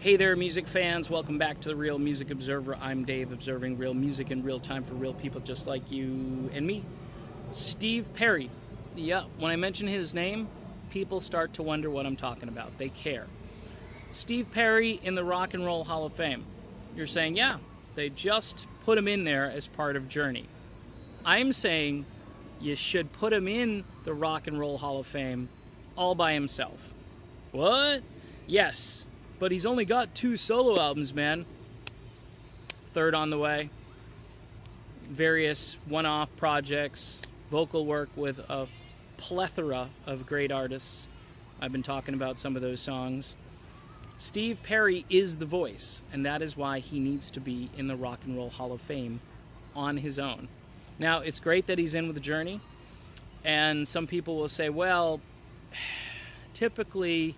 Hey there, music fans. Welcome back to the Real Music Observer. I'm Dave, observing real music in real time for real people just like you and me. Steve Perry. Yeah, when I mention his name, people start to wonder what I'm talking about. They care. Steve Perry in the Rock and Roll Hall of Fame. You're saying, yeah, they just put him in there as part of Journey. I'm saying you should put him in the Rock and Roll Hall of Fame all by himself. What? Yes. But he's only got 2 solo albums, man. Third on the way. Various one-off projects. Vocal work with a plethora of great artists. I've been talking about some of those songs. Steve Perry is the voice, and that is why he needs to be in the Rock and Roll Hall of Fame on his own. Now, it's great that he's in with Journey, and some people will say, well, typically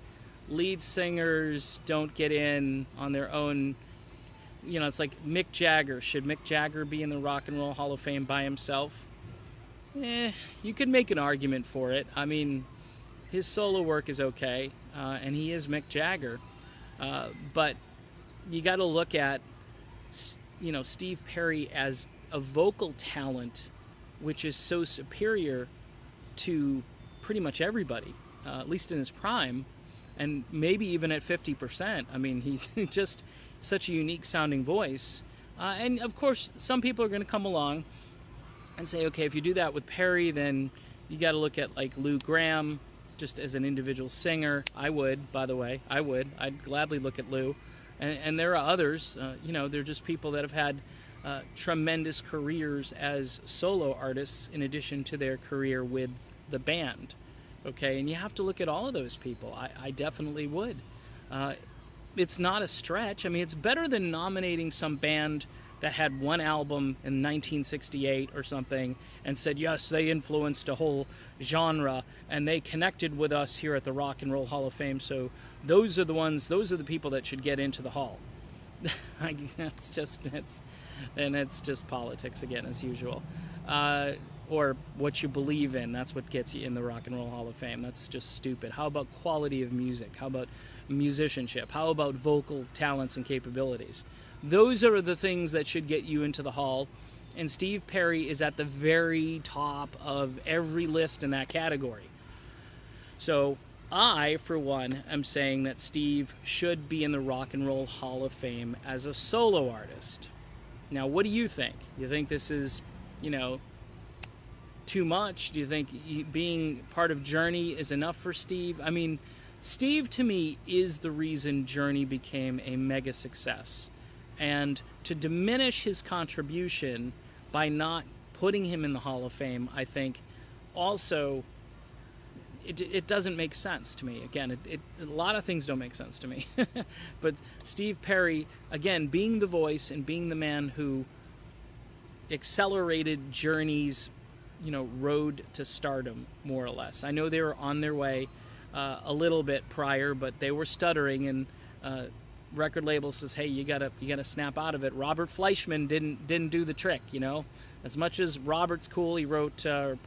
lead singers don't get in on their own. You know, it's like Mick Jagger. Should Mick Jagger be in the Rock and Roll Hall of Fame by himself? You could make an argument for it. I mean, his solo work is okay, and he is Mick Jagger. But you got to look at, you know, Steve Perry as a vocal talent, which is so superior to pretty much everybody, at least in his prime. And maybe even at 50%. I mean, he's just such a unique sounding voice. And of course, some people are going to come along and say, okay, if you do that with Perry, then you got to look at like Lou Gramm, just as an individual singer. I would, by the way, I would. I'd gladly look at Lou. And there are others, you know, they're just people that have had tremendous careers as solo artists in addition to their career with the band. Okay, and you have to look at all of those people. I definitely would. It's not a stretch. I mean, it's better than nominating some band that had one album in 1968 or something and said, yes, they influenced a whole genre and they connected with us here at the Rock and Roll Hall of Fame. So those are the people that should get into the hall. it's just politics again, as usual. Or what you believe in. That's what gets you in the Rock and Roll Hall of Fame. That's just stupid. How about quality of music? How about musicianship? How about vocal talents and capabilities? Those are the things that should get you into the hall. And Steve Perry is at the very top of every list in that category. So I, for one, am saying that Steve should be in the Rock and Roll Hall of Fame as a solo artist. Now, what do you think? You think this is, you know, too much? Do you think being part of Journey is enough for Steve? I mean, Steve to me is the reason Journey became a mega success. And to diminish his contribution by not putting him in the Hall of Fame, I think also it doesn't make sense to me. Again, a lot of things don't make sense to me. But Steve Perry, again, being the voice and being the man who accelerated Journey's, you know, road to stardom, more or less. I know they were on their way a little bit prior, but they were stuttering, and record label says, hey, you gotta snap out of it. Robert Fleischman didn't do the trick, you know. As much as Robert's cool, he wrote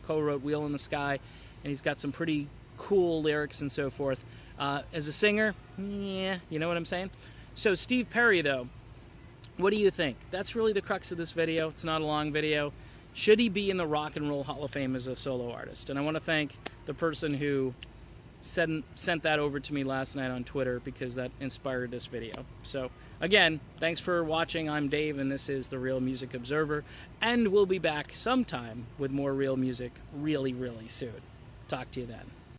co-wrote Wheel in the Sky, and he's got some pretty cool lyrics and so forth. As a singer, yeah, you know what I'm saying? So Steve Perry, though, what do you think? That's really the crux of this video. It's not a long video. Should he be in the Rock and Roll Hall of Fame as a solo artist? And I want to thank the person who sent that over to me last night on Twitter, because that inspired this video. So, again, thanks for watching. I'm Dave, and this is the Real Music Observer. And we'll be back sometime with more real music really, really soon. Talk to you then.